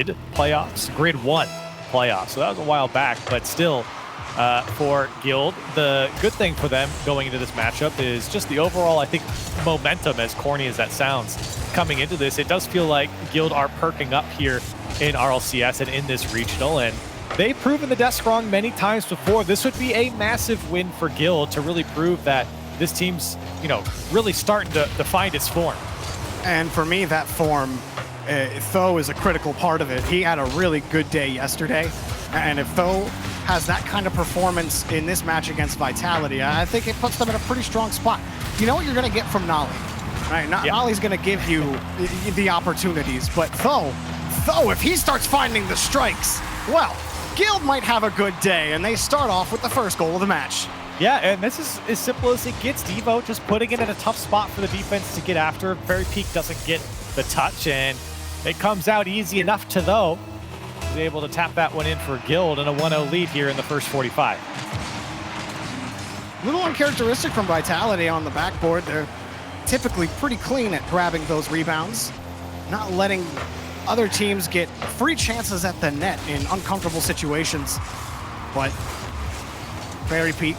playoffs, Grid 1 playoffs. So that was a while back, but still for Guild, the good thing for them going into this matchup is just the overall, I think, momentum, as corny as that sounds, coming into this. It does feel like Guild are perking up here in RLCS and in this regional, and they've proven the desk wrong many times before. This would be a massive win for Guild to really prove that this team's, really starting to find its form. And for me, that form, Tho is a critical part of it. He had a really good day yesterday, and if Tho has that kind of performance in this match against Vitality, I think it puts them in a pretty strong spot. You know what you're going to get from Nolly, right? Nolly's going to give you the opportunities, but Tho, if he starts finding the strikes, well, Guild might have a good day, and they start off with the first goal of the match. Yeah, and this is as simple as it gets. Devo just putting it in a tough spot for the defense to get after. Very Peak doesn't get the touch, and it comes out easy enough to Tho. He's able to tap that one in for Guild and a 1-0 lead here in the first 45. A little uncharacteristic from Vitality on the backboard. They're typically pretty clean at grabbing those rebounds, not letting other teams get free chances at the net in uncomfortable situations. But Fairy Peak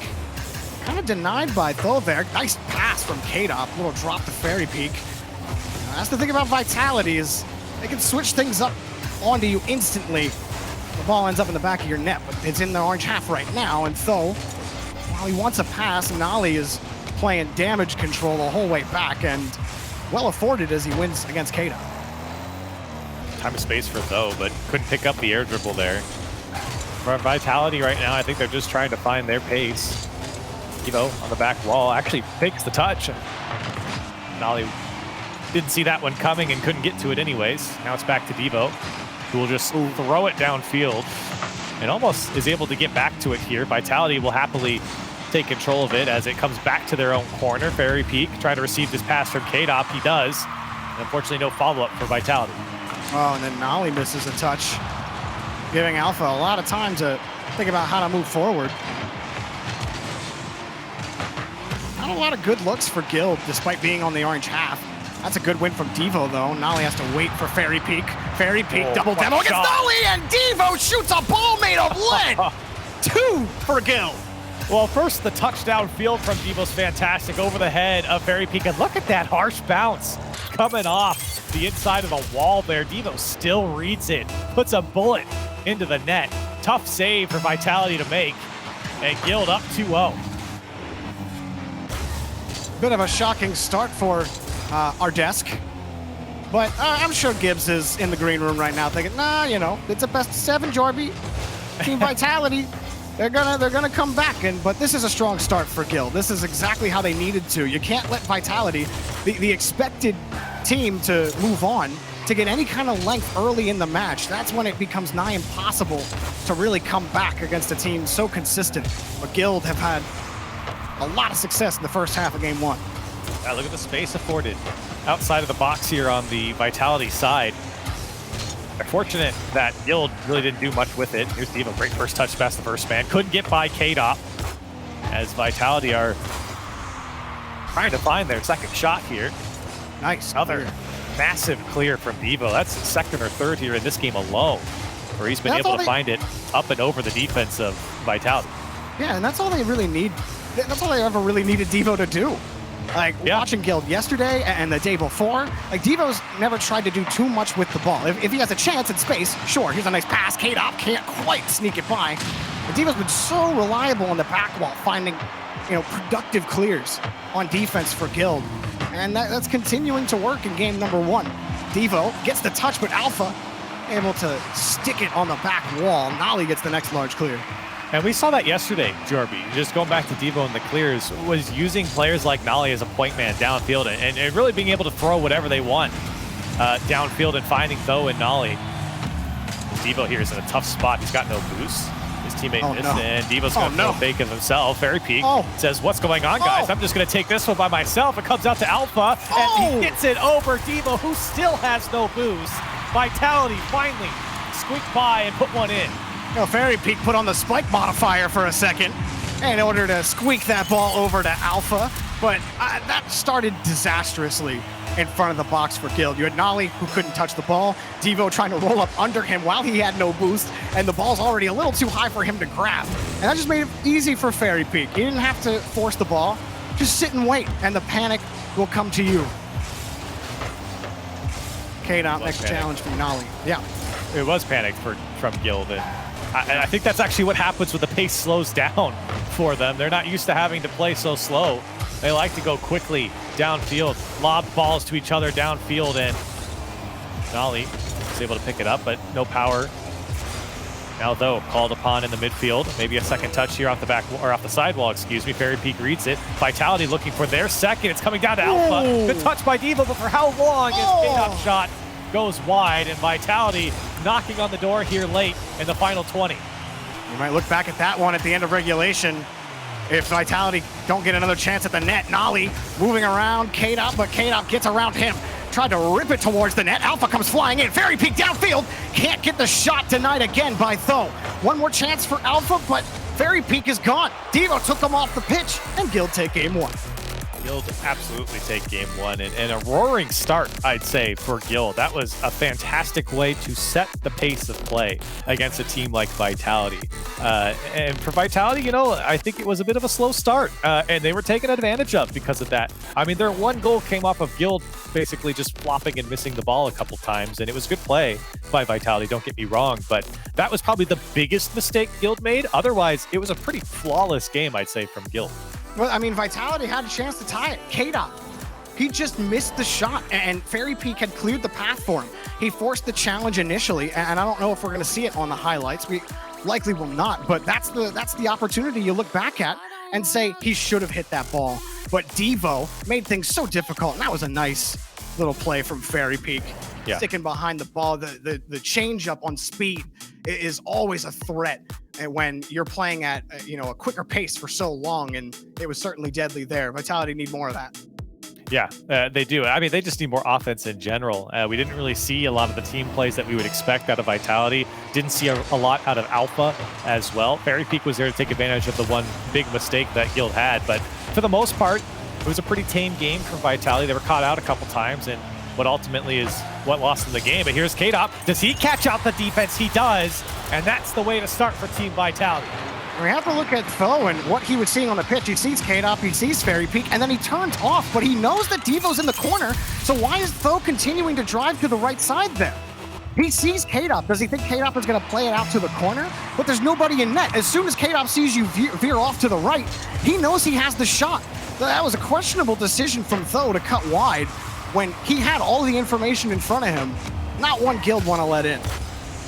kind of denied by Tho there. Nice pass from K-Dop, little drop to Fairy Peak. That's the thing about Vitality, is they can switch things up onto you instantly. The ball ends up in the back of your net, but it's in the orange half right now, and Tho, while he wants a pass, Nolly is playing damage control the whole way back, and well afforded as he wins against K-Dop. Time and space for Tho, but couldn't pick up the air dribble there. For Vitality right now, I think they're just trying to find their pace. Devo on the back wall actually fakes the touch. Nolly didn't see that one coming and couldn't get to it anyways. Now it's back to Devo, who will just throw it downfield and almost is able to get back to it here. Vitality will happily take control of it as it comes back to their own corner. Fairy Peak trying to receive this pass from K-Dop. He does. And unfortunately, no follow-up for Vitality. Oh, and then Nolly misses a touch, giving Alpha a lot of time to think about how to move forward. Not a lot of good looks for Guild, despite being on the orange half. That's a good win from Devo, though. Nolly has to wait for Fairy Peak. Fairy Peak double demo against Nolly, and Devo shoots a ball made of lead! 2 for Guild. Well, first, the touchdown field from Devo's fantastic over the head of Fairy Peak. And look at that harsh bounce coming off the inside of the wall there. Devo still reads it, puts a bullet into the net. Tough save for Vitality to make, and Guild up 2-0. Bit of a shocking start for our desk, but I'm sure Gibbs is in the green room right now thinking, nah, it's a best of 7, Jorby. Team Vitality, they're gonna come back, but this is a strong start for Guild. This is exactly how they needed to. You can't let Vitality, the expected team, to move on, to get any kind of length early in the match. That's when it becomes nigh impossible to really come back against a team so consistent. But Guild have had a lot of success in the first half of game 1. Yeah, look at the space afforded outside of the box here on the Vitality side. They're fortunate that Guild really didn't do much with it. Here's Devo, great first touch past the first man. Couldn't get by K-Dop, as Vitality are trying to find their second shot here. Nice. Another massive clear from Devo. That's his second or third here in this game alone, where he's been able to find it up and over the defense of Vitality. Yeah, and that's all they really need. That's all they ever really needed Devo to do. Watching Guild yesterday and the day before, Devo's never tried to do too much with the ball. If he has a chance in space, sure, here's a nice pass. K-Dop can't quite sneak it by. But Devo's been so reliable on the back wall, finding, productive clears on defense for Guild. And that's continuing to work in game number 1. Devo gets the touch, but Alpha able to stick it on the back wall. Nolly gets the next large clear. And we saw that yesterday, Jorby. Just going back to Devo and the clears, was using players like Nolly as a point man downfield and really being able to throw whatever they want downfield and finding Tho and Nolly. Devo here is in a tough spot. He's got no boost. His teammate missed, and Devo's going to throw fake of himself. Fairy Peak says, what's going on, guys? I'm just going to take this one by myself. It comes out to Alpha, and he gets it over Devo, who still has no boost. Vitality finally squeaked by and put one in. Fairy Peak put on the spike modifier for a second in order to squeak that ball over to Alpha, but that started disastrously. in front of the box for Guild. You had Nolly, who couldn't touch the ball, Devo trying to roll up under him while he had no boost, and the ball's already a little too high for him to grab. And that just made it easy for Fairy Peak. He didn't have to force the ball, just sit and wait, and the panic will come to you. K-Dot, next challenge from Nolly. Yeah. It was panicked from Guild, and I think that's actually what happens when the pace slows down for them. They're not used to having to play so slow. They like to go quickly downfield, lob balls to each other downfield, and Nolly is able to pick it up, but no power. Now though, called upon in the midfield. Maybe a second touch here off the back, or off the sidewall, excuse me. Fairy Peak reads it. Vitality looking for their second. It's coming down to Alpha. Good touch by Devo, but for how long? His K-Dot shot goes wide, and Vitality knocking on the door here late in the final 20. You might look back at that one at the end of regulation. If Vitality don't get another chance at the net, Nolly moving around K-Dot, but K-Dot gets around him. Tried to rip it towards the net. Alpha comes flying in. Fairy Peak downfield. Can't get the shot denied again by Tho. One more chance for Alpha, but Fairy Peak is gone. Devo took them off the pitch, and Guild take game one. Guild absolutely take game one, and a roaring start, I'd say, for Guild. That was a fantastic way to set the pace of play against a team like Vitality. And for Vitality, you know, I think it was a bit of a slow start, and they were taken advantage of because of that. I mean, their one goal came off of Guild basically just flopping and missing the ball a couple times, and it was good play by Vitality, don't get me wrong, but that was probably the biggest mistake Guild made. Otherwise, it was a pretty flawless game, I'd say, from Guild. Well, I mean, Vitality had a chance to tie it. K-Dot, he just missed the shot, and Fairy Peak had cleared the path for him. He forced the challenge initially, and I don't know if we're going to see it on the highlights. We likely will not, but that's the opportunity you look back at and say he should have hit that ball. But Devo made things so difficult, and that was a nice little play from Fairy Peak. Yeah. Sticking behind the ball, the change up on speed is always a threat when you're playing at a quicker pace for so long, and it was certainly deadly there. Vitality need more of that. Yeah, they do. I mean, they just need more offense in general. We didn't really see a lot of the team plays that we would expect out of Vitality. Didn't see a lot out of Alpha as well. Fairy Peak was there to take advantage of the one big mistake that Guild had, but for the most part, it was a pretty tame game from Vitality. They were caught out a couple times, and what ultimately is what lost them the game. But here's K-Dot. Does he catch out the defense? He does, and that's the way to start for Team Vitality. We have to look at Tho and what he was seeing on the pitch. He sees K-Dot, he sees Fairy Peak, and then he turns off, but he knows that Devo's in the corner, so why is Tho continuing to drive to the right side there? He sees K-Dot. Does he think K-Dot is going to play it out to the corner? But there's nobody in net. As soon as K-Dot sees you veer off to the right, he knows he has the shot. That was a questionable decision from Tho to cut wide when he had all the information in front of him. Not one Guild want to let in.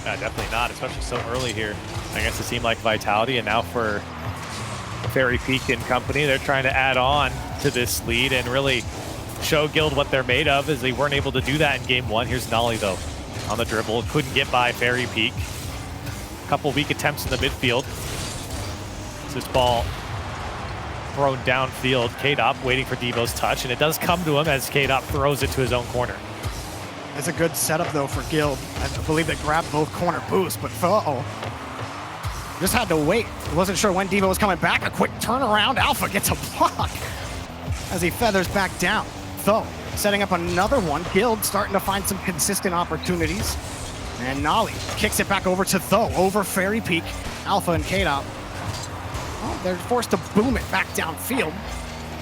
Definitely not, especially so early here against a team like Vitality. And now for Fairy Peak and company, they're trying to add on to this lead and really show Guild what they're made of, as they weren't able to do that in game one. Here's Nolly, though, on the dribble. Couldn't get by Fairy Peak. A couple weak attempts in the midfield. This ball thrown downfield. K-Dot waiting for Devo's touch, and it does come to him as K-Dot throws it to his own corner. It's a good setup, though, for Guild. I believe they grabbed both corner boosts, but just had to wait. Wasn't sure when Devo was coming back. A quick turnaround. Alpha gets a block as he feathers back down. Tho setting up another one. Guild starting to find some consistent opportunities. And Nolly kicks it back over to Tho, over Fairy Peak. Alpha and K-Dot. Well, they're forced to boom it back downfield,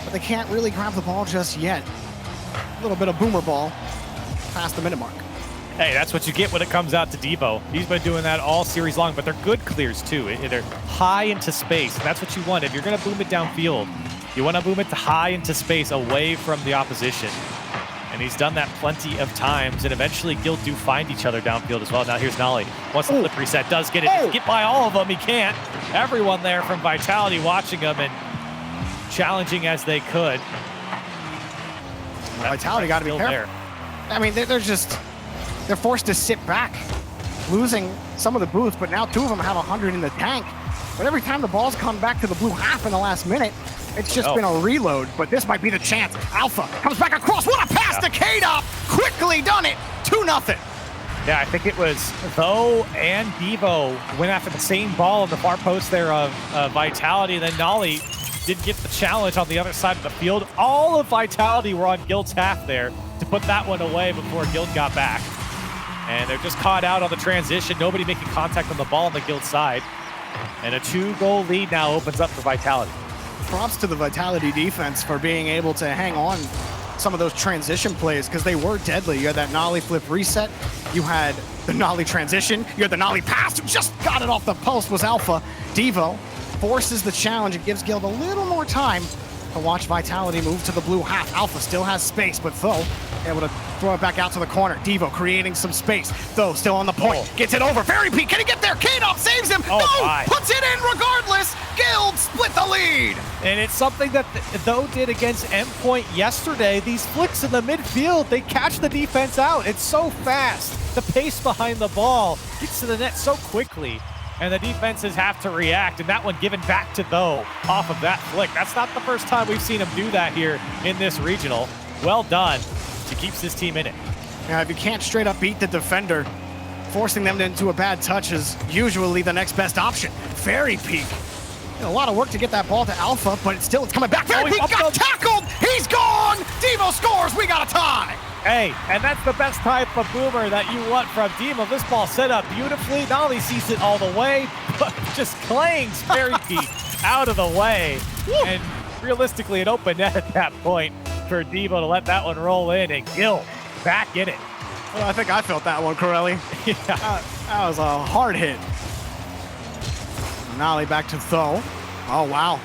but they can't really grab the ball just yet. A little bit of boomer ball past the minute mark. Hey, that's what you get when it comes out to Devo. He's been doing that all series long, but they're good clears too. They're high into space, and that's what you want. If you're going to boom it downfield, you want to boom it to high into space away from the opposition. And he's done that plenty of times, and eventually Guild do find each other downfield as well. Now here's Nolly. Once the flip reset, does get it. He can get by all of them. He can't. Everyone there from Vitality watching him and challenging as they could. Vitality got to be careful. There. I mean, they're forced to sit back, losing some of the boosts, but now two of them have 100 in the tank. But every time the ball's come back to the blue half in the last minute, it's just been a reload. But this might be the chance. Alpha comes back across. What a pass to K-Dot! Quickly done it. 2-0. Yeah, I think it was Tho and Devo went after the same ball in the far post there of Vitality. Then Nolly did get the challenge on the other side of the field. All of Vitality were on Guild's half there. to put that one away before Guild got back. And they're just caught out on the transition. Nobody making contact on the ball on the Guild side. And a 2-goal lead now opens up for Vitality. Props to the Vitality defense for being able to hang on some of those transition plays because they were deadly. You had that nollie flip reset. You had the nollie transition. You had the nollie pass. Who just got it off the post was Alpha. Devo forces the challenge. It gives Guild a little more time to watch Vitality move to the blue half. Alpha still has space, but Tho able to throw it back out to the corner. Devo creating some space. Tho still on the point. Gets it over. Very Peak. Can he get there? K-Dop saves him. No! Puts it in regardless. Guild split the lead. And it's something that Tho did against Endpoint yesterday. These flicks in the midfield, they catch the defense out. It's so fast. The pace behind the ball gets to the net so quickly. And the defenses have to react, and that one given back to Tho off of that flick. That's not the first time we've seen him do that here in this regional. Well done. He keeps his team in it. Yeah, if you can't straight up beat the defender, forcing them into a bad touch is usually the next best option. Fairy Peak. A lot of work to get that ball to Alpha, but it's coming back. Fairy Peak got tackled. He's gone. Devo scores. We got a tie. Hey, and that's the best type of boomer that you want from Devo. This ball set up beautifully. Not only sees it all the way, but just clangs Fairy Peak out of the way. And realistically, an open net at that point for Devo to let that one roll in, and Gil back in it. Well, I think I felt that one, Corelli. Yeah. That was a hard hit. Nollie back to Tho. Oh, wow.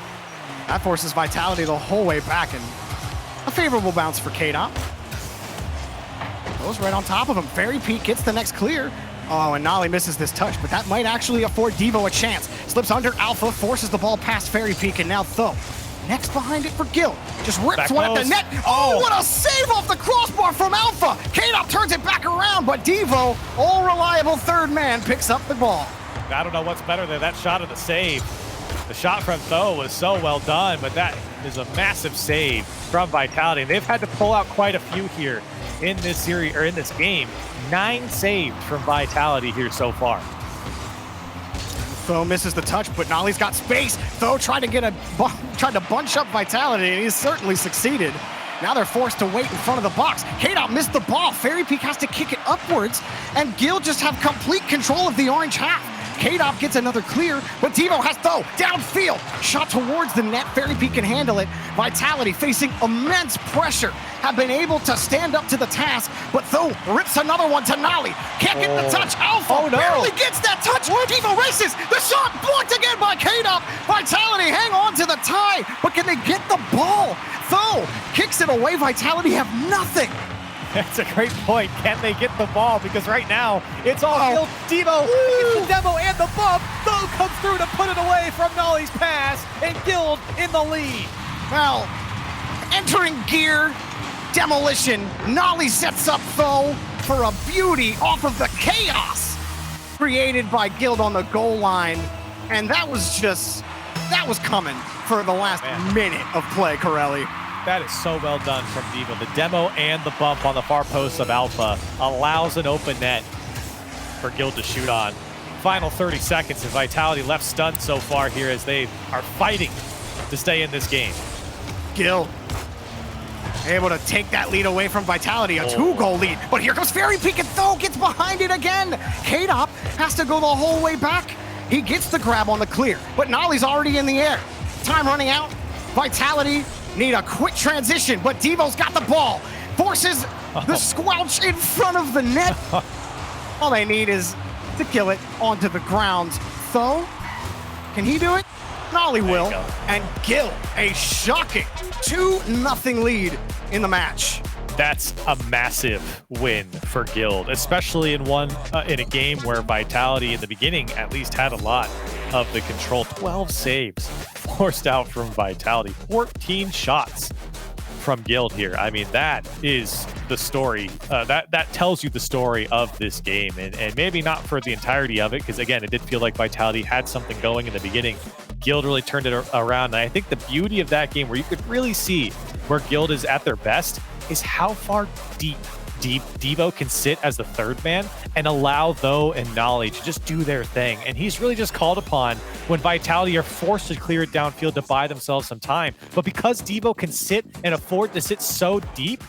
That forces Vitality the whole way back, and a favorable bounce for K-Dop. Goes right on top of him. Fairy Peak gets the next clear. Oh, and Nollie misses this touch, but that might actually afford Devo a chance. Slips under Alpha, forces the ball past Fairy Peak, and now Tho. Next behind it for Gil. Just rips back one goes. at the net. Oh, what a save off the crossbar from Alpha. K-Dop turns it back around, but Devo, all reliable third man, picks up the ball. I don't know what's better there, that shot or the save. The shot from Tho was so well done, but that is a massive save from Vitality. They've had to pull out quite a few here in this series, or in this game. 9 saved from Vitality here so far. Tho misses the touch, but Nollie's got space. Tho tried to bunch up Vitality, and he's certainly succeeded. Now they're forced to wait in front of the box. K-Dop missed the ball. Fairy Peak has to kick it upwards, and Gil just have complete control of the orange half. K-Dop gets another clear, but Devo has Tho downfield. Shot towards the net. Fairy Peak can handle it. Vitality facing immense pressure have been able to stand up to the task, but Tho rips another one to Nollie. Can't get the touch. Alpha barely gets that touch. Devo races. The shot blocked again by K-Dop. Vitality hang on to the tie, but can they get the ball? Tho kicks it away. Vitality have nothing. That's a great point. Can they get the ball? Because right now, it's all Gil. Devo gets the demo and the bump. Tho comes through to put it away from Nollie's pass, and Guild in the lead. Well, entering gear, demolition. Nollie sets up Tho for a beauty off of the chaos created by Guild on the goal line. And that was coming for the last minute of play, Corelli. That is so well done from Devo. The demo and the bump on the far post of Alpha allows an open net for Guild to shoot on. Final 30 seconds, and Vitality left stunned so far here as they are fighting to stay in this game. Gil able to take that lead away from Vitality, a 2-goal lead. But here comes Fairy Peak, and Tho gets behind it again. K-Dop has to go the whole way back. He gets the grab on the clear, but Nollie's already in the air. Time running out. Vitality need a quick transition, but Devo's got the ball. Forces the squelch in front of the net. All they need is to kill it onto the ground. Tho, can he do it? Nollie will. And Gil, a shocking 2-0 lead in the match. That's a massive win for Guild, especially in a game where Vitality in the beginning at least had a lot of the control. 12 saves forced out from Vitality, 14 shots from Guild here. I mean, that is the story. That tells you the story of this game, and maybe not for the entirety of it, because again, it did feel like Vitality had something going in the beginning. Guild really turned it around, and I think the beauty of that game, where you could really see where Guild is at their best, is how far deep Devo can sit as the third man and allow Tho and Nollie to just do their thing. And he's really just called upon when Vitality are forced to clear it downfield to buy themselves some time. But because Devo can sit and afford to sit so deep,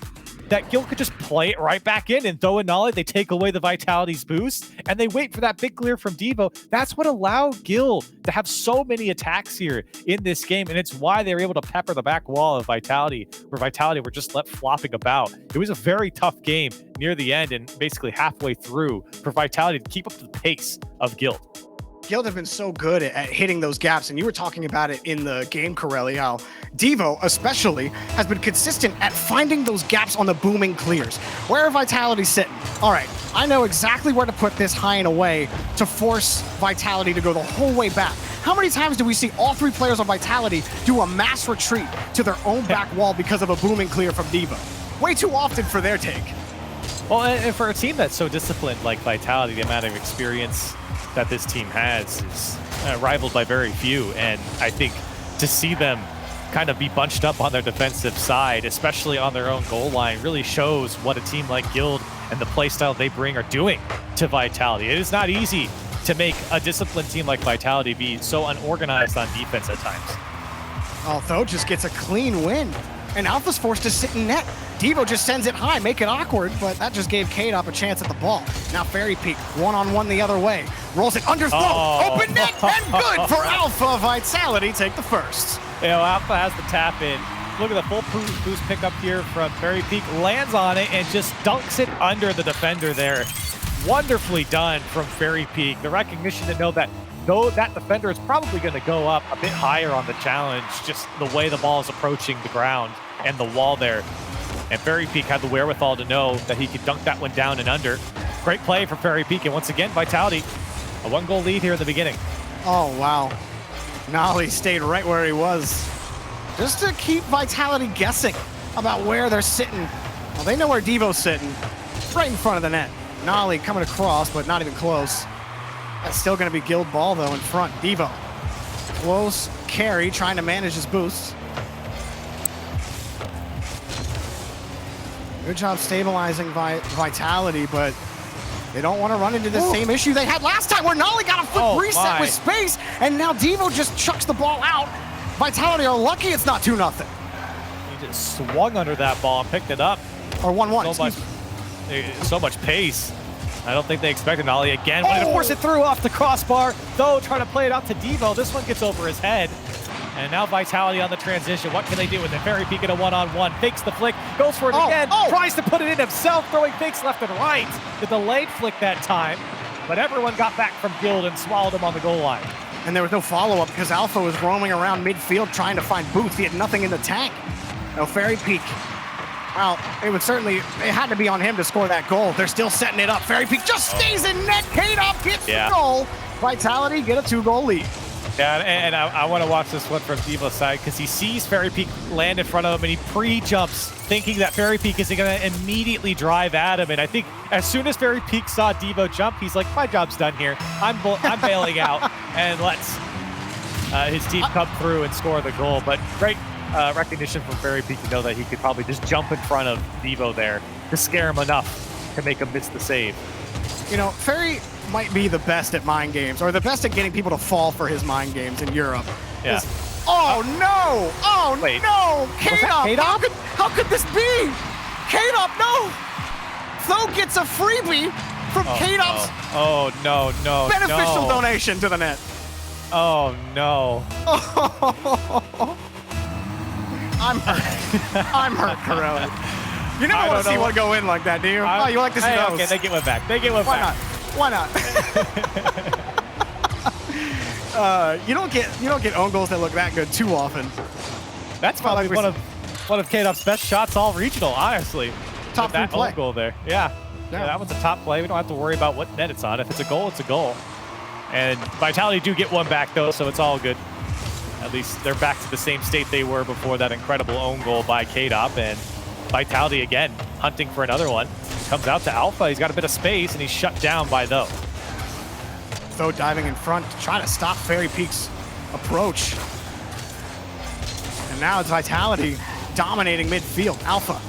that Gil could just play it right back in and throw a Nolly. They take away the Vitality's boost, and they wait for that big clear from Devo. That's what allowed Gil to have so many attacks here in this game, and it's why they were able to pepper the back wall of Vitality, where Vitality were just left flopping about. It was a very tough game near the end and basically halfway through for Vitality to keep up to the pace of Guild. Guild have been so good at hitting those gaps, and you were talking about it in the game, Corelli, how Devo especially has been consistent at finding those gaps on the booming clears. Where are Vitality sitting? All right, I know exactly where to put this high and away to force Vitality to go the whole way back. How many times do we see all three players on Vitality do a mass retreat to their own back wall because of a booming clear from Devo? Way too often for their take. Well, and for a team that's so disciplined like Vitality, the amount of experience that this team has is rivaled by very few. And I think to see them kind of be bunched up on their defensive side, especially on their own goal line, really shows what a team like Guild and the playstyle they bring are doing to Vitality. It is not easy to make a disciplined team like Vitality be so unorganized on defense at times. Although just gets a clean win, and Alpha's forced to sit in net. Devo just sends it high, make it awkward, but that just gave K-Dop a chance at the ball. Now Fairy Peak, one-on-one the other way. Rolls it under throw, open net, and good for Alpha. Vitality take the first. You know, Alpha has the tap in. Look at the full boost pickup here from Fairy Peak. Lands on it and just dunks it under the defender there. Wonderfully done from Fairy Peak. The recognition to know that though that defender is probably going to go up a bit higher on the challenge, just the way the ball is approaching the ground and the wall there. And Fairy Peak had the wherewithal to know that he could dunk that one down and under. Great play for Fairy Peak, and once again, Vitality, a one-goal lead here in the beginning. Oh, wow. Nolly stayed right where he was, just to keep Vitality guessing about where they're sitting. Well, they know where Devo's sitting, right in front of the net. Nolly coming across, but not even close. That's still going to be Guild ball, though, in front. Devo, close carry, trying to manage his boost. Good job stabilizing Vitality, but they don't want to run into the same issue they had last time, where Nolly got a foot reset with space, and now Devo just chucks the ball out. Vitality are lucky it's not 2-0. He just swung under that ball and picked it up. Or 1-1. So much pace. I don't think they expected Nolly again. Wanted to force it through off the crossbar, though, trying to play it out to Devo. This one gets over his head. And now Vitality on the transition. What can they do with it? Fairy Peak in a one-on-one. Fakes the flick, goes for it again, tries to put it in himself, throwing fakes left and right. The delayed flick that time, but everyone got back from Guild and swallowed him on the goal line. And there was no follow-up because Alpha was roaming around midfield trying to find Booth. He had nothing in the tank. No, Fairy Peak. Well, it had to be on him to score that goal. They're still setting it up. Fairy Peak just stays in net. K-Dop gets the goal. Vitality get a 2-goal lead. Yeah, and I want to watch this one from Devo's side because he sees Fairy Peak land in front of him and he pre-jumps thinking that Fairy Peak is going to immediately drive at him. And I think as soon as Fairy Peak saw Devo jump, he's like, my job's done here. I'm bailing out and lets his team come through and score the goal. But great recognition from Fairy Peak to know that he could probably just jump in front of Devo there to scare him enough to make him miss the save. You know, Fairy might be the best at mind games, or the best at getting people to fall for his mind games in Europe. Yeah. Oh no! Oh wait, no! K-Dop! How could this be? K-Dop, no! Tho gets a freebie from K-Dop's no, beneficial donation to the net. Oh no. I'm hurt. I'm hurt, Corelli. You never want to see one go in like that, do you? You like to see those. Okay, they get one back. They get one back. Why not? You don't get own goals that look that good too often. That's probably one of K-Dop's best shots all regional, honestly. Top that play. Own goal there. Yeah, that one's a top play. We don't have to worry about what net it's on. If it's a goal, it's a goal. And Vitality do get one back though, so it's all good. At least they're back to the same state they were before that incredible own goal by K-Dop. And Vitality again hunting for another one. Comes out to Alpha. He's got a bit of space and he's shut down by Tho. Tho diving in front to try to stop Fairy Peak's approach. And now it's Vitality dominating midfield. Alpha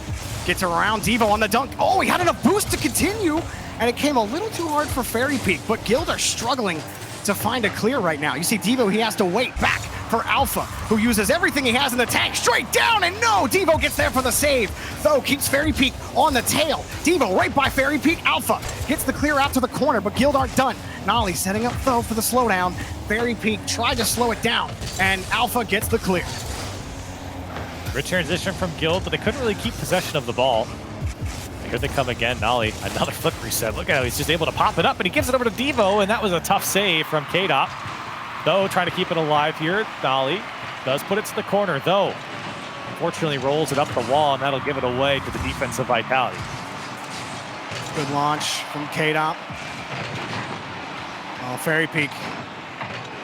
gets around Devo on the dunk. Oh, he had enough boost to continue, and it came a little too hard for Fairy Peak, but Guild are struggling to find a clear right now. You see Devo, he has to wait back for Alpha, who uses everything he has in the tank straight down, and no, Devo gets there for the save. Though keeps Fairy Peak on the tail. Devo right by Fairy Peak. Alpha gets the clear out to the corner, but Guild aren't done. Nolly setting up Though for the slowdown. Fairy Peak tried to slow it down, and Alpha gets the clear. Good transition from Guild, but they couldn't really keep possession of the ball. Here they come again, Nolly. Another flip reset. Look at how he's just able to pop it up, and he gives it over to Devo, and that was a tough save from K-Dop. Though trying to keep it alive here, Nolly does put it to the corner, though. Unfortunately rolls it up the wall, and that'll give it away to the defense of Vitality. Good launch from K-Dop. Oh, Fairy Peak.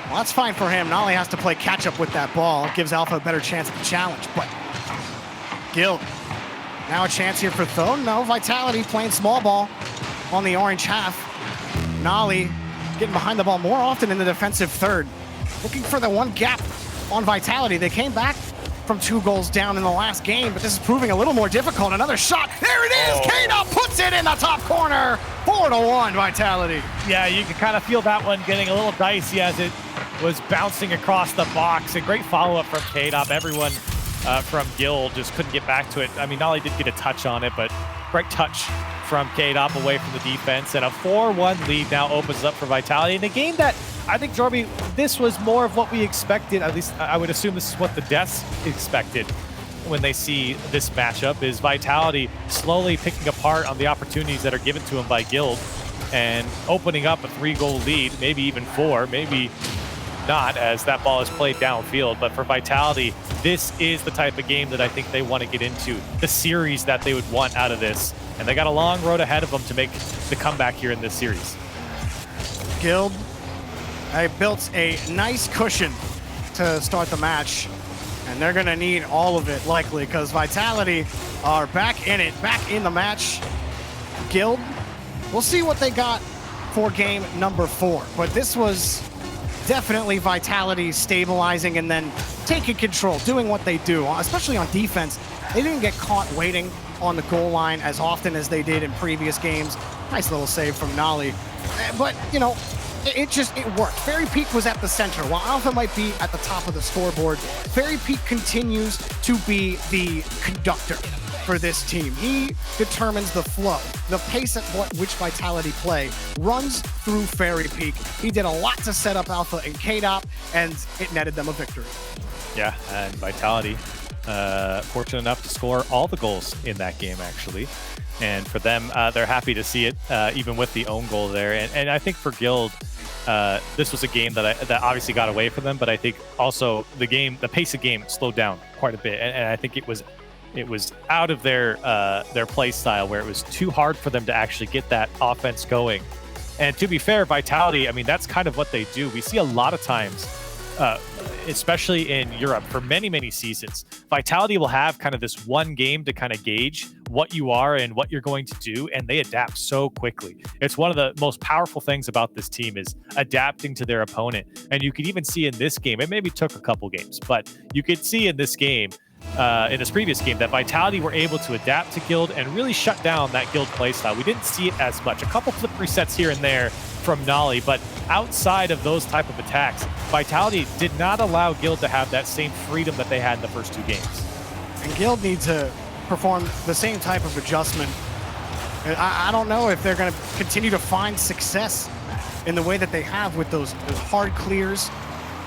Well, that's fine for him. Nolly has to play catch up with that ball. It gives Alpha a better chance at the challenge, but Guild. Now a chance here for Though. No, Vitality playing small ball on the orange half. Nolly getting behind the ball more often in the defensive third. Looking for the one gap on Vitality. They came back from 2 goals down in the last game, but this is proving a little more difficult. Another shot. There it is. K-Dop puts it in the top corner. 4-1 Vitality. Yeah, you can kind of feel that one getting a little dicey as it was bouncing across the box. A great follow-up from K-Dop. Everyone from Guild just couldn't get back to it. I mean, Nolly did get a touch on it, but great touch from K-Dop away from the defense. And a 4-1 lead now opens up for Vitality in a game that I think, Jorby, this was more of what we expected. At least I would assume this is what the Deaths expected when they see this matchup, is Vitality slowly picking apart on the opportunities that are given to them by Guild and opening up a 3-goal lead, maybe even 4, maybe not, as that ball is played downfield. But for Vitality, this is the type of game that I think they want to get into, the series that they would want out of this. And they got a long road ahead of them to make the comeback here in this series. Guild, they built a nice cushion to start the match, and they're going to need all of it, likely, because Vitality are back in it, back in the match. Guild, we'll see what they got for game number 4, but this was definitely Vitality stabilizing and then taking control, doing what they do, especially on defense. They didn't get caught waiting on the goal line as often as they did in previous games. Nice little save from Nolly. But, you know, it worked. Fairy Peak was at the center. While Alpha might be at the top of the scoreboard, Fairy Peak continues to be the conductor for this team. He determines the flow. The pace at which Vitality play runs through Fairy Peak. He did a lot to set up Alpha and K-Dop, and it netted them a victory. Yeah, and Vitality fortunate enough to score all the goals in that game, actually. And for them, they're happy to see it, even with the own goal there. And I think for Guild, this was a game that obviously got away from them, but I think also the pace of game slowed down quite a bit. And I think it was out of their play style, where it was too hard for them to actually get that offense going. And to be fair, Vitality, I mean, that's kind of what they do. We see a lot of times, especially in Europe, for many, many seasons, Vitality will have kind of this one game to kind of gauge what you are and what you're going to do, and they adapt so quickly. It's one of the most powerful things about this team, is adapting to their opponent. And you could even see in this game, it maybe took a couple games, but you could see in this game, in this previous game, that Vitality were able to adapt to Guild and really shut down that Guild playstyle. We didn't see it as much. A couple flip resets here and there from Nolly, but outside of those type of attacks, Vitality did not allow Guild to have that same freedom that they had in the first 2 games. And Guild needs to perform the same type of adjustment. I don't know if they're going to continue to find success in the way that they have with those hard clears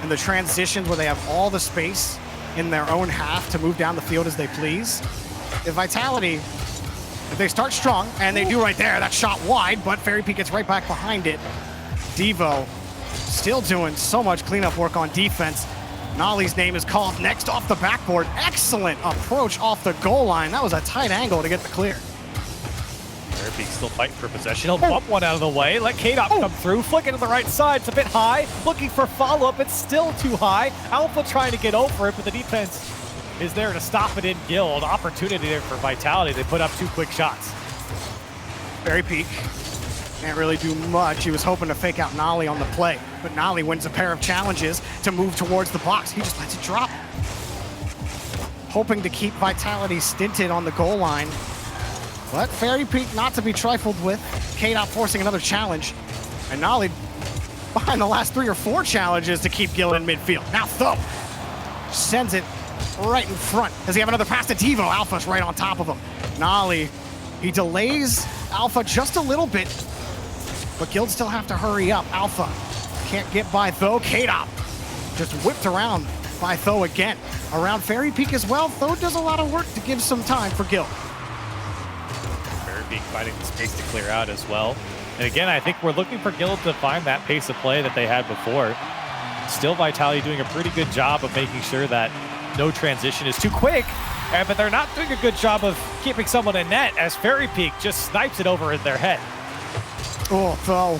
and the transitions where they have all the space in their own half to move down the field as they please. If Vitality, if they start strong, and they do right there, that shot wide, but Fairy Peak gets right back behind it. Devo still doing so much cleanup work on defense. Nolly's name is called next off the backboard. Excellent approach off the goal line. That was a tight angle to get the clear. Fairy Peak still fighting for possession. He'll bump one out of the way, let K-Dop come through, flick it to the right side. It's a bit high, looking for follow-up. It's still too high. Alpha trying to get over it, but the defense is there to stop it in Guild. Opportunity there for Vitality. They put up 2 quick shots. Fairy Peak can't really do much. He was hoping to fake out Nolly on the play, but Nolly wins a pair of challenges to move towards the box. He just lets it drop. Hoping to keep Vitality stinted on the goal line, but Fairy Peak not to be trifled with. K-Dop forcing another challenge, and Nolly behind the last 3 or 4 challenges to keep Guild in midfield. Now Though sends it right in front. Does he have another pass to Devo? Alpha's right on top of him. Nolly, he delays Alpha just a little bit, but Guild still have to hurry up. Alpha can't get by Tho. K-Dop just whipped around by Tho again. Around Fairy Peak as well. Tho does a lot of work to give some time for Guild. Fairy Peak finding the space to clear out as well. And again, I think we're looking for Guild to find that pace of play that they had before. Still Vitality doing a pretty good job of making sure that no transition is too quick, but they're not doing a good job of keeping someone in net as Fairy Peak just snipes it over their head. Oh, Tho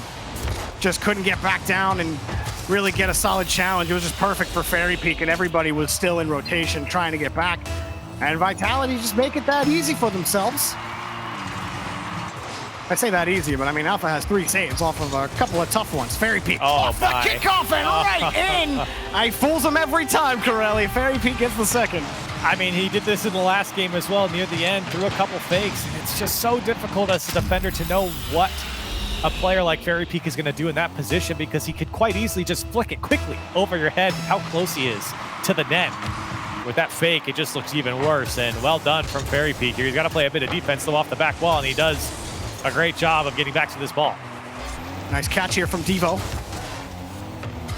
just couldn't get back down and really get a solid challenge. It was just perfect for Fairy Peak, and everybody was still in rotation trying to get back. And Vitality just make it that easy for themselves. I say that easy, but I mean, Alpha has 3 saves off of a couple of tough ones. Fairy Peak off the kickoff and right in. I fools him every time, Corelli. Fairy Peak gets the second. I mean, he did this in the last game as well, near the end, threw a couple fakes. And it's just so difficult as a defender to know what a player like Fairy Peak is going to do in that position, because he could quite easily just flick it quickly over your head, how close he is to the net. With that fake, it just looks even worse, and well done from Fairy Peak here. He's got to play a bit of defense though off the back wall, and he does a great job of getting back to this ball. Nice catch here from Devo.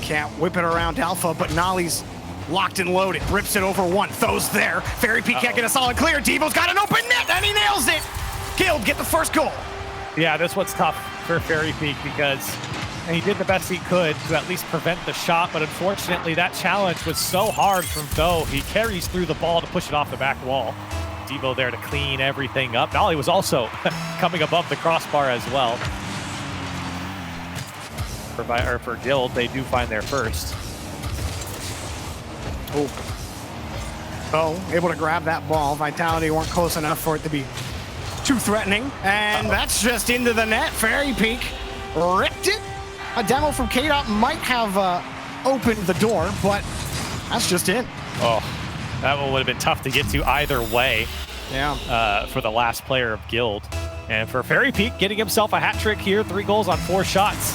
Can't whip it around Alpha, but Nolly's locked and loaded. Rips it over one. Tho's there. Fairy Peak can't get a solid clear. Devo's got an open net, and he nails it. Guild get the first goal. Yeah, this one's tough for Fairy Peak because he did the best he could to at least prevent the shot, but unfortunately that challenge was so hard from Tho. He carries through the ball to push it off the back wall. Devo there to clean everything up. Nolly was also coming above the crossbar as well. For Guild, they do find their first. Oh. Tho able to grab that ball. Vitality weren't close enough for it to be too threatening. And that's just into the net. Fairy Peak ripped it. A demo from K-Dop might have opened the door, but that's just in. Oh. That one would have been tough to get to either way. Yeah. For the last player of Guild. And for Fairy Peak, getting himself a hat trick here, 3 goals on 4 shots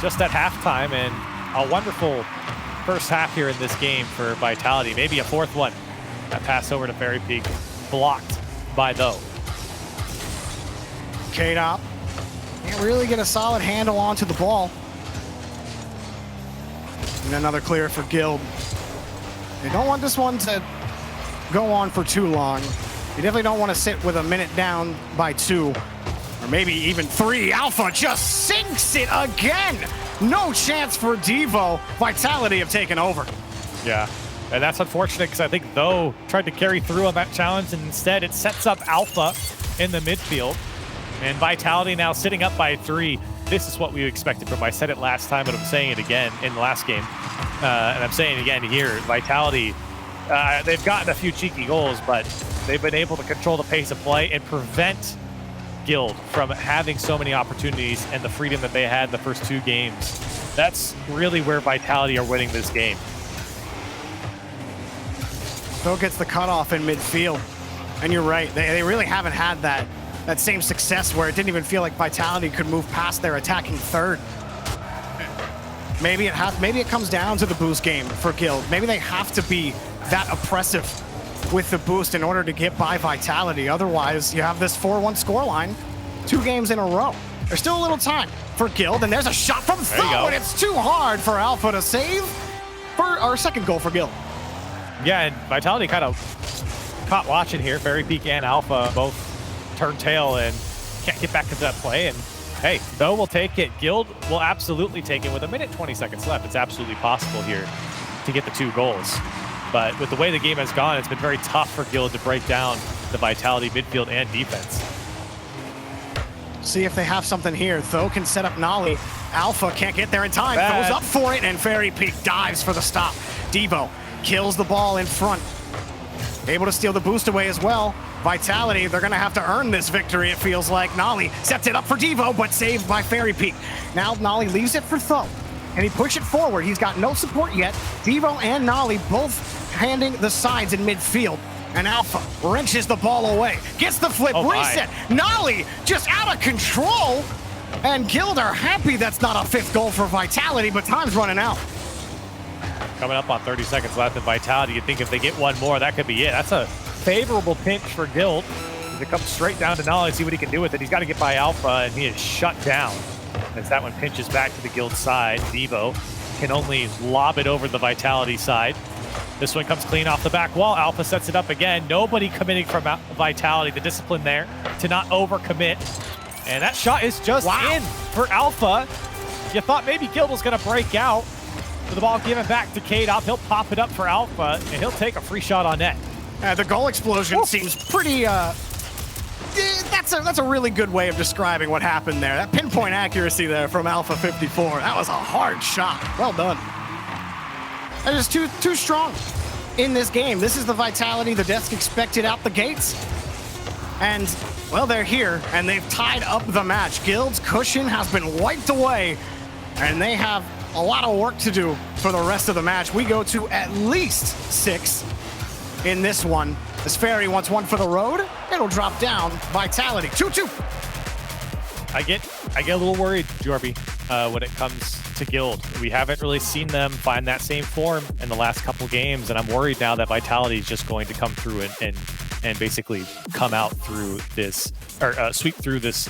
just at halftime, and a wonderful first half here in this game for Vitality. Maybe a 4th one. That pass over to Fairy Peak, blocked by Tho. K-Dop can't really get a solid handle onto the ball. And another clear for Guild. They don't want this one to go on for too long. You definitely don't want to sit with a minute down by 2, or maybe even 3. Alpha just sinks it again. No chance for Devo. Vitality have taken over. Yeah, and that's unfortunate because I think Tho tried to carry through on that challenge, and instead it sets up Alpha in the midfield. And Vitality now sitting up by 3. This is what we expected from. I said it last time, but I'm saying it again in the last game. And I'm saying it again here. Vitality, they've gotten a few cheeky goals, but they've been able to control the pace of play and prevent Guild from having so many opportunities and the freedom that they had in the first 2 games. That's really where Vitality are winning this game. Tho gets the cutoff in midfield. And you're right, they really haven't had that same success where it didn't even feel like Vitality could move past their attacking third. Maybe it comes down to the boost game for Guild. Maybe they have to be that oppressive with the boost in order to get by Vitality. Otherwise, you have this 4-1 scoreline 2 games in a row. There's still a little time for Guild, and there's a shot from Tho, and it's too hard for Alpha to save for our second goal for Guild. Yeah, and Vitality kind of caught watching here. Fairy Peak and Alpha both turn tail and can't get back into that play. And hey, Tho will take it. Guild will absolutely take it with 1:20 left. It's absolutely possible here to get the 2 goals. But with the way the game has gone, it's been very tough for Guild to break down the Vitality midfield and defense. See if they have something here. Tho can set up Nolly. Alpha can't get there in time. Goes up for it, and Fairy Peak dives for the stop. Devo kills the ball in front. Able to steal the boost away as well. Vitality, they're going to have to earn this victory, it feels like. Nolly sets it up for Devo, but saved by Fairy Peak. Now Nolly leaves it for Tho, and he pushes it forward. He's got no support yet. Devo and Nolly both handing the sides in midfield. And Alpha wrenches the ball away. Gets the flip, reset. Nolly just out of control. And Guild are happy that's not a 5th goal for Vitality, but time's running out. Coming up on 30 seconds left in Vitality. You think if they get one more, that could be it. That's a favorable pinch for Guild. It comes straight down to Nolly, see what he can do with it. He's got to get by Alpha, and he is shut down as that one pinches back to the Guild side. Devo can only lob it over the Vitality side. This one comes clean off the back wall. Alpha sets it up again. Nobody committing from Vitality. The discipline there to not overcommit. And that shot is just in for Alpha. You thought maybe Guild was going to break out. With the ball given back to K-Dop, he'll pop it up for Alpha, and he'll take a free shot on net. The goal explosion seems pretty, that's a really good way of describing what happened there. That pinpoint accuracy there from Alpha 54, that was a hard shot. Well done. That is too strong in this game. This is the Vitality the desk expected out the gates. And, well, they're here, and they've tied up the match. Guild's cushion has been wiped away, and they have a lot of work to do for the rest of the match. We go to at least 6 in this one. As Ferry wants one for the road, it'll drop down. Vitality, 2-2. I get a little worried, Jorby, when it comes to Guild. We haven't really seen them find that same form in the last couple games, and I'm worried now that Vitality is just going to come through and basically come out through this, or sweep through this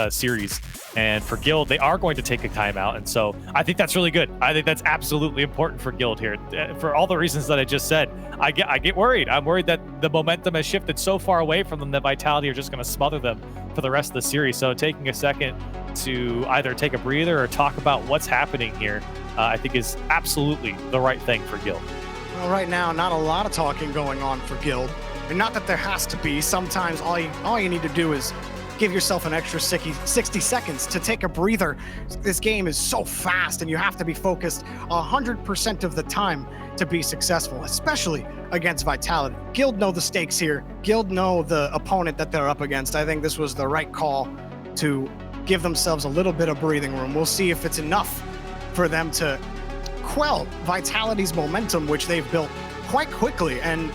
series. And for Guild, they are going to take a timeout, and so I think that's really good. I think that's absolutely important for Guild here. For all the reasons that I just said, I get worried. I'm worried that the momentum has shifted so far away from them that Vitality are just going to smother them for the rest of the series. So taking a second to either take a breather or talk about what's happening here, I think is absolutely the right thing for Guild. Well, right now, not a lot of talking going on for Guild. And not that there has to be. Sometimes all you need to do is give yourself an extra 60 seconds to take a breather. This game is so fast, and you have to be focused 100% of the time to be successful, especially against Vitality. Guild know the stakes here. Guild know the opponent that they're up against. I think this was the right call to give themselves a little bit of breathing room. We'll see if it's enough for them to quell Vitality's momentum, which they've built quite quickly, and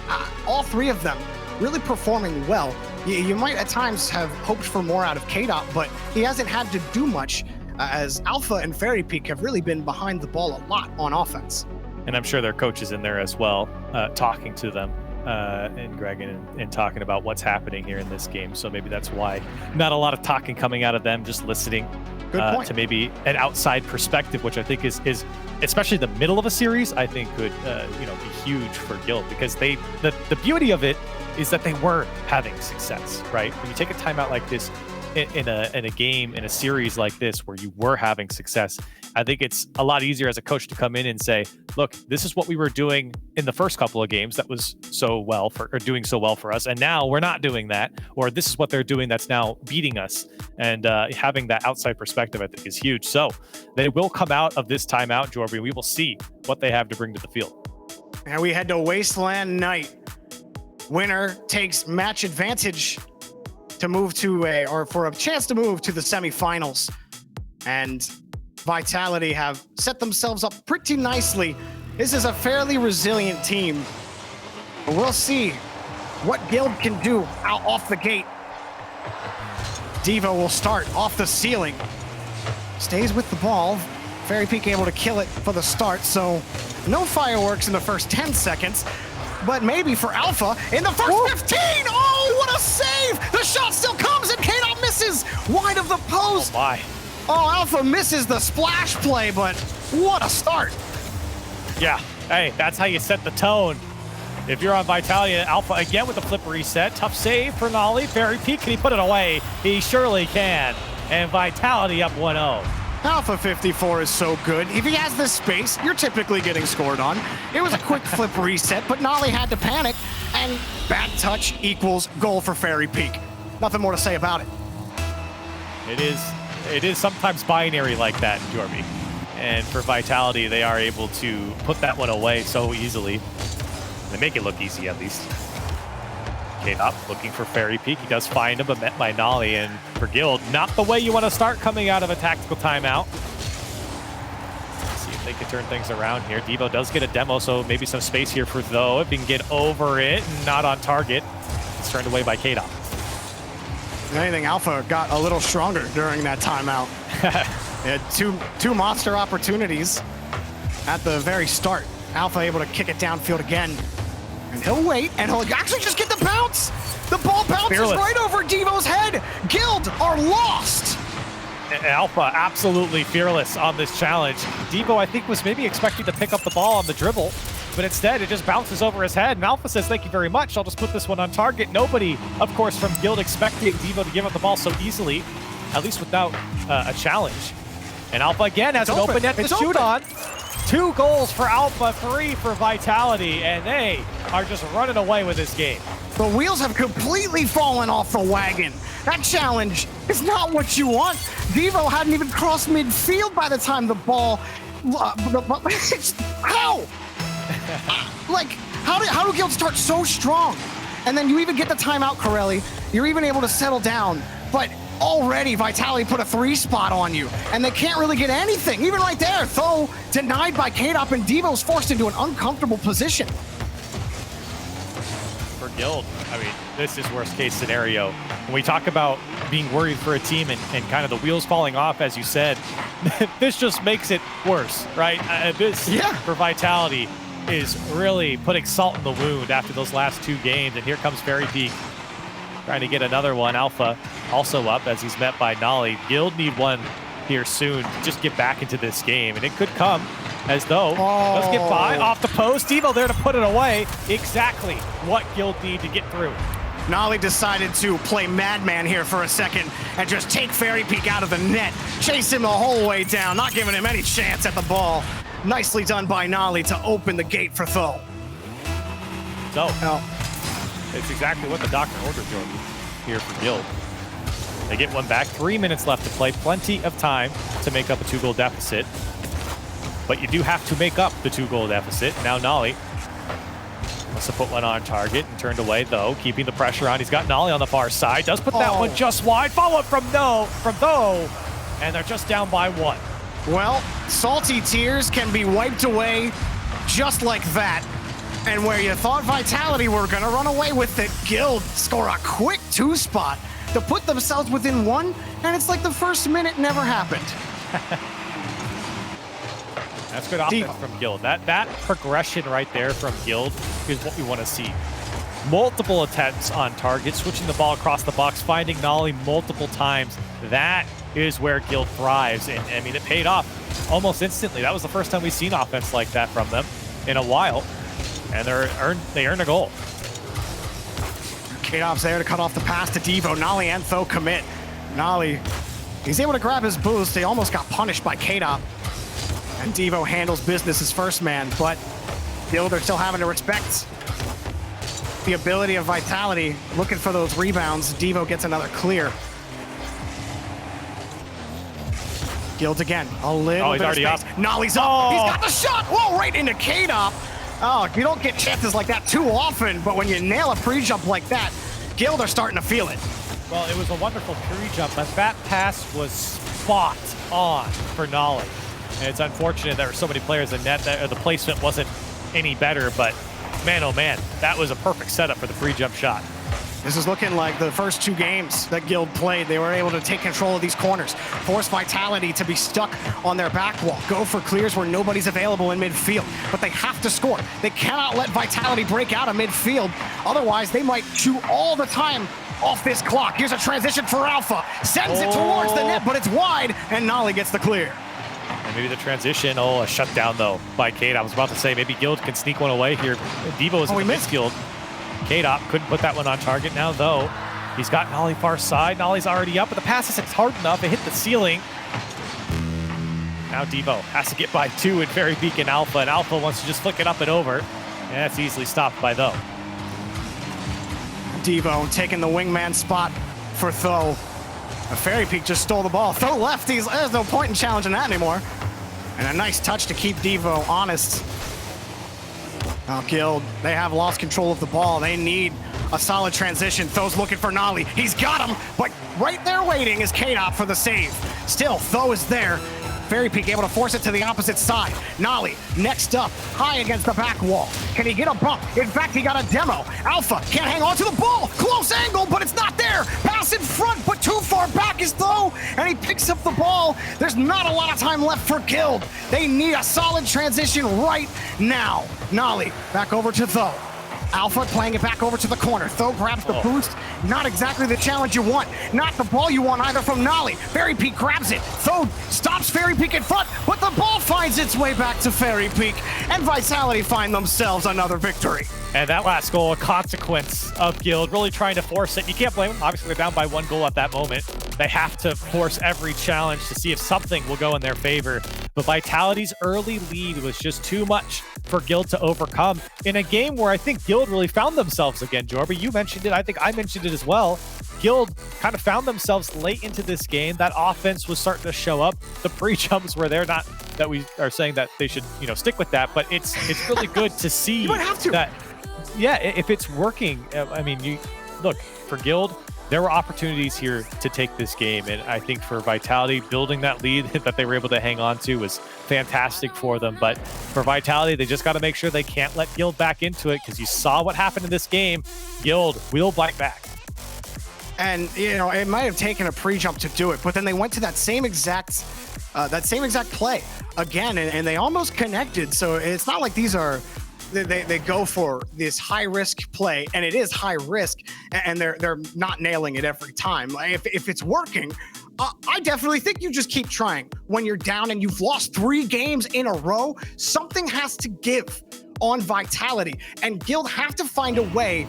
all three of them really performing well. You might at times have hoped for more out of K-Dot, but he hasn't had to do much as Alpha and Fairy Peak have really been behind the ball a lot on offense. And I'm sure their coach is in there as well, talking to them, and Greg, and talking about what's happening here in this game. So maybe that's why not a lot of talking coming out of them, just listening to maybe an outside perspective, which I think is especially the middle of a series, I think could be huge for Guild, because the beauty of it is that they were having success, right? When you take a timeout like this in a game, in a series like this where you were having success, I think it's a lot easier as a coach to come in and say, look, this is what we were doing in the first couple of games that was doing so well for us, and now we're not doing that, or this is what they're doing that's now beating us. And having that outside perspective, I think, is huge. So they will come out of this timeout, Jorby. We will see what they have to bring to the field. And we head to Wasteland Night. Winner takes match advantage to move for a chance to move to the semifinals. And Vitality have set themselves up pretty nicely. This is a fairly resilient team. But we'll see what Guild can do out off the gate. Devo will start off the ceiling. Stays with the ball. Fairy Peak able to kill it for the start, so no fireworks in the first 10 seconds. But maybe for Alpha in the first 15! Oh, what a save! The shot still comes, and K-Dot misses wide of the post. Oh, my. Oh, Alpha misses the splash play, but what a start. Yeah, hey, that's how you set the tone. If you're on Vitality, Alpha again with the flip reset. Tough save for Nolly. Fairy Peak, can he put it away? He surely can. And Vitality up 1-0. Alpha 54 is so good. If he has this space, you're typically getting scored on. It was a quick flip reset, but Nolly had to panic, and bad touch equals goal for Fairy Peak. Nothing more to say about it. It is sometimes binary like that in Jorby. And for Vitality, they are able to put that one away so easily. They make it look easy, at least. K-Dop looking for Fairy Peak. He does find him, but met by Nolly. And for Guild, not the way you want to start coming out of a tactical timeout. Let's see if they can turn things around here. Devo does get a demo, so maybe some space here for Though. If he can get over it, not on target. It's turned away by K-Dop. If anything, Alpha got a little stronger during that timeout. They had two monster opportunities at the very start, Alpha able to kick it downfield again. And he'll wait, and he'll actually just get the bounce. The ball bounces right over Devo's head. Guild are lost. Alpha absolutely fearless on this challenge. Devo, I think, was maybe expecting to pick up the ball on the dribble, but instead it just bounces over his head. And Alpha says, thank you very much. I'll just put this one on target. Nobody, of course, from Guild expecting Devo to give up the ball so easily, at least without a challenge. And Alpha again has an open net to shoot on. 2 goals for Alpha, 3 for Vitality, and they are just running away with this game. The wheels have completely fallen off the wagon. That challenge is not what you want. Devo hadn't even crossed midfield by the time the ball... How? Like, how do Guild start so strong? And then you even get the timeout, Corelli. You're even able to settle down, but already Vitality put a 3 spot on you, and they can't really get anything. Even right there, Tho denied by K-Dop, and Devo's forced into an uncomfortable position. For Guild, I mean, this is worst case scenario. When we talk about being worried for a team and kind of the wheels falling off, as you said, this just makes it worse, right? This, for Vitality, is really putting salt in the wound after those last 2 games. And here comes Fairy Peak trying to get another one. Alpha also up as he's met by Nolly. Guild need one here soon to just get back into this game. And it could come as though let's get by off the post. Devo there to put it away. Exactly what Guild need to get through. Nolly decided to play madman here for a second and just take Fairy Peak out of the net. Chase him the whole way down, not giving him any chance at the ball. Nicely done by Nolly to open the gate for Tho. So, it's exactly what the doctor ordered, Jordan, here for Guild. They get one back, 3 minutes left to play, plenty of time to make up a 2-goal deficit. But you do have to make up the 2-goal deficit. Now Nolly wants to put one on target and turned away, though, keeping the pressure on. He's got Nolly on the far side, does put that one just wide. Follow up from Tho, and they're just down by 1. Well, salty tears can be wiped away just like that. And where you thought Vitality were gonna run away with it, Guild score a quick 2 spot to put themselves within 1, and it's like the first minute never happened. That's good offense from Guild. That progression right there from Guild is what we want to see. Multiple attempts on target, switching the ball across the box, finding Nolly multiple times. That is where Guild thrives, and I mean, it paid off almost instantly. That was the first time we've seen offense like that from them in a while, and they earned a goal. K-Dop's there to cut off the pass to Devo. Nolly and Tho commit. Nolly, he's able to grab his boost. They almost got punished by K-Dop. And Devo handles business as first man, but Guild are still having to respect the ability of Vitality. Looking for those rebounds. Devo gets another clear. Guild again, a little bit of space. Up. Nolly's up, he's got the shot! Whoa, right into K-Dop. Oh, you don't get chances like that too often, but when you nail a pre-jump like that, Guild are starting to feel it. Well, it was a wonderful pre-jump, but that pass was spot on for Nolly. And it's unfortunate there were so many players in net that the placement wasn't any better, but man, oh man, that was a perfect setup for the pre-jump shot. This is looking like the first 2 games that Guild played. They were able to take control of these corners, force Vitality to be stuck on their back wall, go for clears where nobody's available in midfield, but they have to score. They cannot let Vitality break out of midfield. Otherwise, they might chew all the time off this clock. Here's a transition for Alpha. Sends it towards the net, but it's wide, and Nolly gets the clear. And maybe the transition, a shutdown though by Kate. I was about to say maybe Guild can sneak one away here. Devo is in the midfield. K-Dop couldn't put that one on target now, though. He's got Nolly far side. Nolly's already up, but the pass isn't hard enough. It hit the ceiling. Now Devo has to get by 2 in Fairy Peak and Alpha wants to just flick it up and over. And that's easily stopped by Tho. Devo taking the wingman spot for Tho. Fairy Peak just stole the ball. Tho left. There's no point in challenging that anymore. And a nice touch to keep Devo honest. Oh, Guild, they have lost control of the ball. They need a solid transition. Tho's looking for Nolly. He's got him, but right there waiting is K-Dop for the save. Still, Tho is there. Fairy Peak able to force it to the opposite side. Nolly, next up, high against the back wall. Can he get a bump? In fact, he got a demo. Alpha can't hang on to the ball. Close angle, but it's not there. Pass in front, but too far back is Though, and he picks up the ball. There's not a lot of time left for Guild. They need a solid transition right now. Nolly, back over to Though. Alpha playing it back over to the corner. Though grabs the boost. Not exactly the challenge you want. Not the ball you want either from Nolly. Fairy Peak grabs it. Though stops Fairy Peak in front, but the ball finds its way back to Fairy Peak. And Vitality find themselves another victory. And that last goal, a consequence of Guild really trying to force it. You can't blame them. Obviously, they're down by 1 goal at that moment. They have to force every challenge to see if something will go in their favor. But Vitality's early lead was just too much for Guild to overcome in a game where I think Guild really found themselves again, Jorby. You mentioned it. I think I mentioned it as well. Guild kind of found themselves late into this game. That offense was starting to show up. The pre-jumps were there, not that we are saying that they should, stick with that, but it's really good to see You might have to. that. Yeah, if it's working, I mean, you look for Guild. There were opportunities here to take this game, and I think for Vitality, building that lead that they were able to hang on to was fantastic for them. But for Vitality, they just got to make sure they can't let Guild back into it, because you saw what happened in this game. Guild will bite back. And it might have taken a pre-jump to do it, but then they went to that same exact play again, and they almost connected. So it's not like these are. They go for this high risk play, and it is high risk, and they're not nailing it every time. If it's working, I definitely think you just keep trying. When you're down and you've lost 3 games in a row, something has to give on Vitality, and Guild have to find a way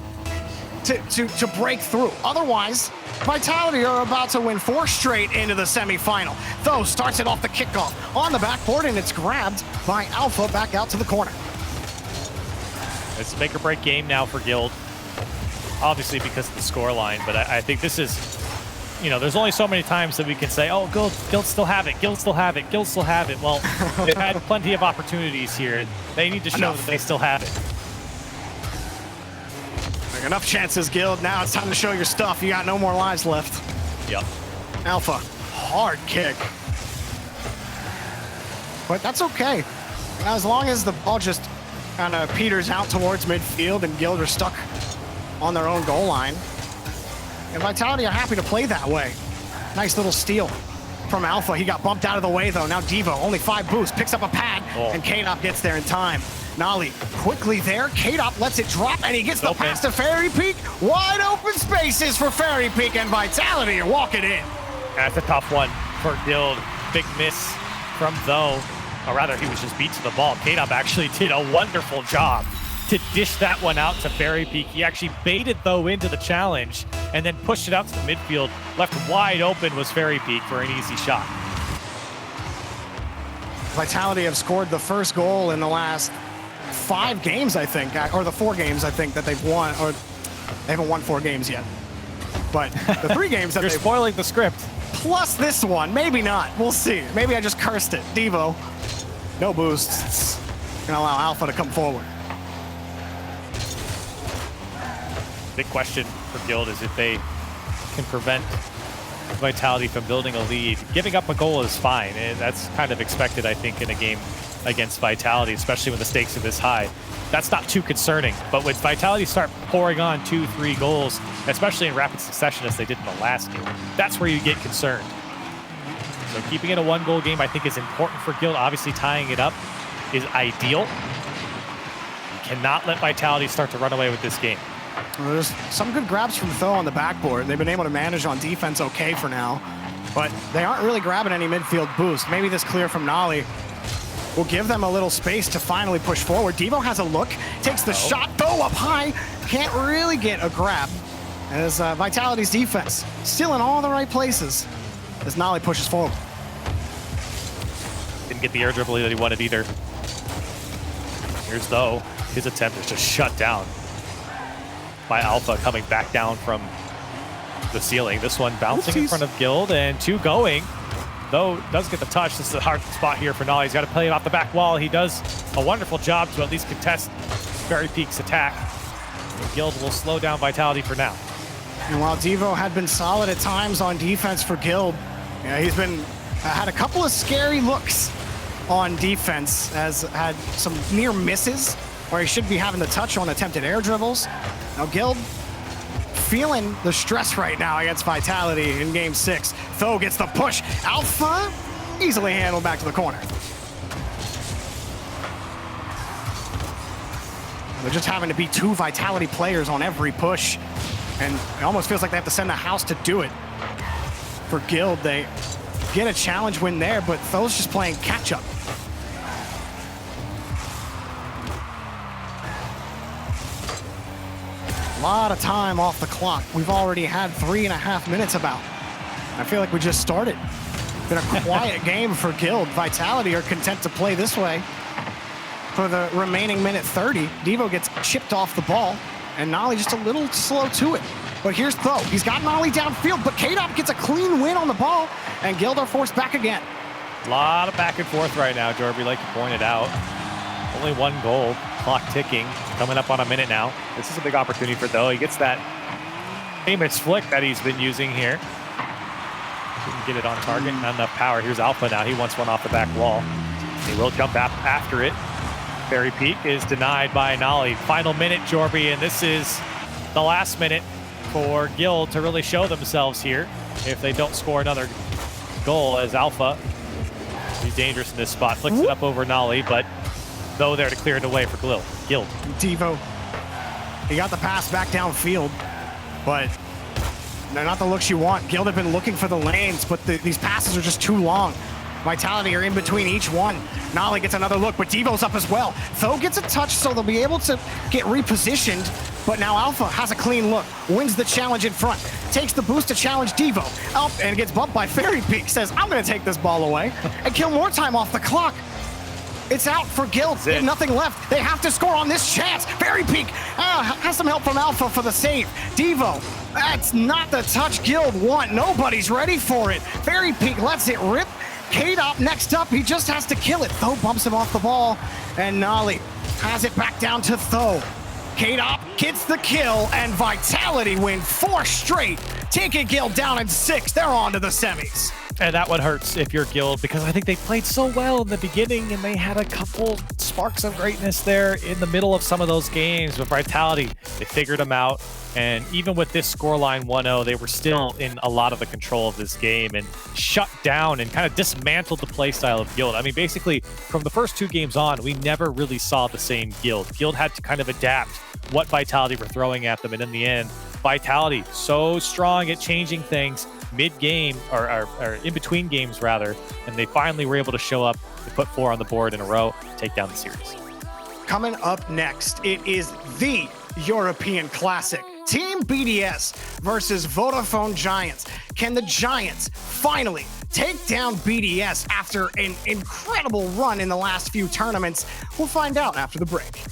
to break through. Otherwise, Vitality are about to win 4 straight into the semifinal. Though starts it off the kickoff on the backboard, and it's grabbed by Alpha back out to the corner. It's a make or break game now for Guild, obviously because of the scoreline, but I think this is, there's only so many times that we can say, oh, Guild still have it, Guild still have it, Guild still have it. Well, they've had plenty of opportunities here. They need to show that they still have it. Enough chances, Guild. Now it's time to show your stuff. You got no more lives left. Yep. Alpha, hard kick. But that's okay. As long as the ball just kind of peters out towards midfield and Guild are stuck on their own goal line. And Vitality are happy to play that way. Nice little steal from Alpha. He got bumped out of the way, though. Now Devo, only 5 boosts, picks up a pad, and K-Dop gets there in time. Nolly quickly there. K-Dop lets it drop, and he gets the pass to Fairy Peak. Wide open spaces for Fairy Peak, and Vitality are walking in. That's a tough one for Guild. Big miss from Though. Or rather, he was just beat to the ball. K-Dop actually did a wonderful job to dish that one out to Fairy Peak. He actually baited Though into the challenge and then pushed it out to the midfield. Left wide open was Fairy Peak for an easy shot. Vitality have scored the first goal in the last 5 games, I think, or the 4 games, I think, that they've won, or they haven't won 4 games yet. But the 3 games that You're they've spoiling the script. Plus this one, maybe not. We'll see. Maybe I just cursed it. Devo, no boosts. Gonna allow Alpha to come forward. Big question for Guild is if they can prevent Vitality from building a lead. Giving up a goal is fine, and that's kind of expected, I think, in a game against Vitality, especially when the stakes are this high. That's not too concerning, but when Vitality start pouring on 2-3 goals, especially in rapid succession as they did in the last game, that's where you get concerned. So keeping it a 1-goal game, I think, is important for Guild. Obviously, tying it up is ideal. You cannot let Vitality start to run away with this game. Well, there's some good grabs from Though on the backboard. They've been able to manage on defense okay for now, but they aren't really grabbing any midfield boost. Maybe this clear from Nolly will give them a little space to finally push forward. Devo has a look, takes the shot, Though up high, can't really get a grab. As Vitality's defense still in all the right places as Nolly pushes forward. Didn't get the air dribble that he wanted either. Here's Though. His attempt is just shut down by Alpha coming back down from the ceiling. This one bouncing in front of Guild, and 2 going. Though does get the touch. This is a hard spot here for Nolly. He's got to play it off the back wall. He does a wonderful job to at least contest Fairy Peak's attack. And Guild will slow down Vitality for now. And while Devo had been solid at times on defense for Guild, he's been had a couple of scary looks on defense, has had some near misses where he should be having the touch on attempted air dribbles. Now Guild feeling the stress right now against Vitality in game 6. Tho gets the push. Alpha easily handled back to the corner. They're just having to be 2 Vitality players on every push, and it almost feels like they have to send the house to do it. For Guild, they get a challenge win there, but Tho's just playing catch-up. A lot of time off the clock. We've already had 3.5 minutes about. I feel like we just started. Been a quiet game for Guild. Vitality are content to play this way for the remaining minute 30. Devo gets chipped off the ball, and Nolly just a little slow to it. But here's Tho. He's got Nolly downfield, but K-Dop gets a clean win on the ball, and Guild are forced back again. A lot of back and forth right now, Jorby, like you pointed out. Only 1 goal, clock ticking, coming up on a minute now. This is a big opportunity for Tho. He gets that famous flick that he's been using here. Didn't get it on target, not enough power. Here's Alpha now. He wants one off the back wall. He will jump after it. Fairy Peak is denied by Nolly. Final minute, Jorby, and this is the last minute for Guild to really show themselves here. If they don't score another goal as Alpha, he's dangerous in this spot. Flicks it up over Nolly, but Tho there to clear it away for Guild. Devo, he got the pass back downfield, but they're not the looks you want. Guild have been looking for the lanes, but these passes are just too long. Vitality are in between each one. Nolly gets another look, but Devo's up as well. Tho gets a touch, so they'll be able to get repositioned, but now Alpha has a clean look, wins the challenge in front, takes the boost to challenge Devo, up and gets bumped by Fairy Peak, says, I'm gonna take this ball away and kill more time off the clock. It's out for Guild. They have nothing left. They have to score on this chance. Fairy Peak has some help from Alpha for the save. Devo, that's not the touch Guild want. Nobody's ready for it. Fairy Peak lets it rip. K-Dop next up. He just has to kill it. Tho bumps him off the ball, and Nolly has it back down to Tho. K-Dop gets the kill, and Vitality win 4 straight. Taking Guild down in 6. They're on to the semis. And that one hurts if you're Guild, because I think they played so well in the beginning and they had a couple sparks of greatness there in the middle of some of those games. But Vitality, they figured them out. And even with this scoreline 1-0, they were still in a lot of the control of this game and shut down and kind of dismantled the play style of Guild. I mean, basically, from the first 2 games on, we never really saw the same Guild. Guild had to kind of adapt what Vitality were throwing at them. And in the end, Vitality so strong at changing things mid-game, or in between games rather, and they finally were able to show up. They put 4 on the board in a row, take down the series. Coming up next, it is the European Classic. Team BDS versus Vodafone Giants. Can the Giants finally take down BDS after an incredible run in the last few tournaments? We'll find out after the break.